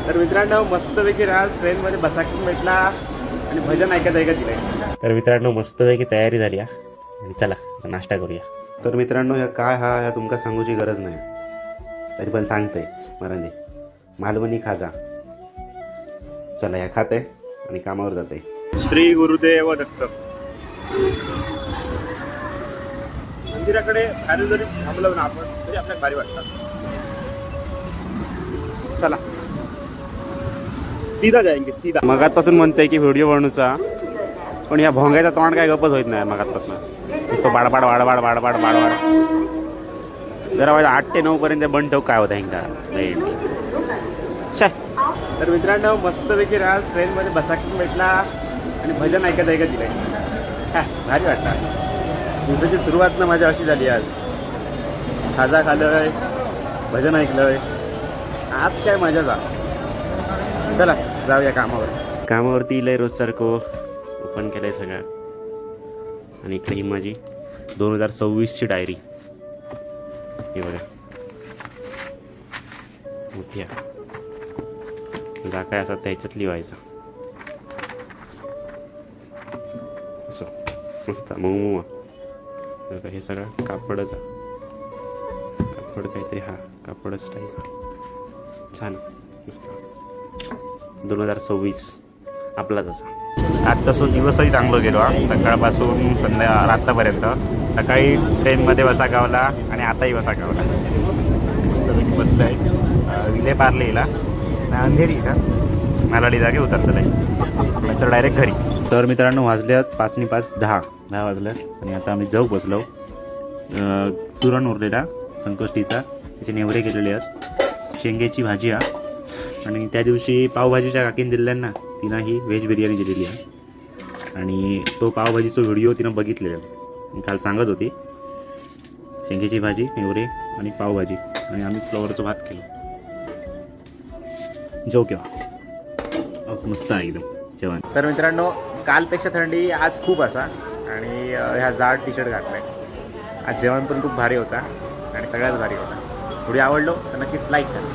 तर मित्रांनो मस्तपैकी आज ट्रेनमध्ये बसा भेटला आणि भजन ऐकत दिलंय. तर मित्रांनो मस्तपैकी तयारी झाली आणि चला नाश्ता करूया. तर मित्रांनो या काय हा तुमका सांगूची गरज नाही, तरी पण सांगतंय मरांदे मालवणी खाजा. चला या खाते आणि कामावर जाते. श्री गुरुदेव दत्त. मंदिराकडे खाली जरी थांबलो ना आपण तरी आपल्याला भारी वाटतं. चला सीधा जाएंगे सीधा. मगातपासून म्हणतोय की व्हिडिओ बनवूचा, पण या भोंगायचा तोंड काय गपच होत नाही मगातपासून. नुसतं बाडबाड वाडबाड वाडबाड वाडबाड. जरा माझ्या 8 ते 9 पर्यंत बंद ठेव काय होता ह्यांका. तर मित्रांनो मस्तपैकी आज ट्रेनमध्ये बसा भेटला आणि भजन ऐकत दिलंय. भारी वाटतं. दिवसाची सुरुवात ना माझ्या अशी झाली. आज खाजा खाल्लंय, भजन ऐकलंय, आज काय मजा जा. चला जाऊया कामावर. कामावरती लय रोज सारखं ओपन केलंय सगळं. आणि इकडे ही माझी 2026ची डायरी. हे बघा मोठी आहे. जा काय असं त्याच्यात लिहायचं असं मस्त मऊ. हे सगळं कापडच कापड काहीतरी. हा कापडच टाईप छान मस्त. 2026 आपला तसा. आज तसं दिवसही चांगलं गेलो हा. सकाळपासून रात्रीपर्यंत. सकाळी ट्रेनमध्ये बसा गावला आणि आताही बसा गावला. मस्तपैकी बसलं आहे. विले पार्लेला अंधेरी का मालाडी जागे उतरतं नाही तर डायरेक्ट घरी. तर मित्रांनो वाजल्यात 5:05 10 वाजल्यात आणि आता आम्ही जाऊ बसलो. चुरण उरलेला संकष्टीचा त्याचे नेवरे केलेले आहेत. शेंग्याची भाजी आहे. आणि त्या दिवशी पावभाजीच्या काकीन दिलेल्या तिनं ही व्हेज बिर्याणी दिलेली आहे. आणि तो पावभाजीचा व्हिडिओ तिनं बघितलेला. मी काल सांगत होती. शेंग्याची भाजी, नेवरे आणि पावभाजी आणि आम्ही फ्लॉवरचा भात केला. जेव केव्हा आज मस्त आहे एकदम जेवण. तर मित्रांनो कालपेक्षा थंडी आज खूप असा आणि ह्या जाड टी शर्ट घातलाय. आज जेवण पण खूप भारी होता आणि सगळ्यात भारी होता. व्हिडिओ आवडलो तर नक्कीच लाईक करा.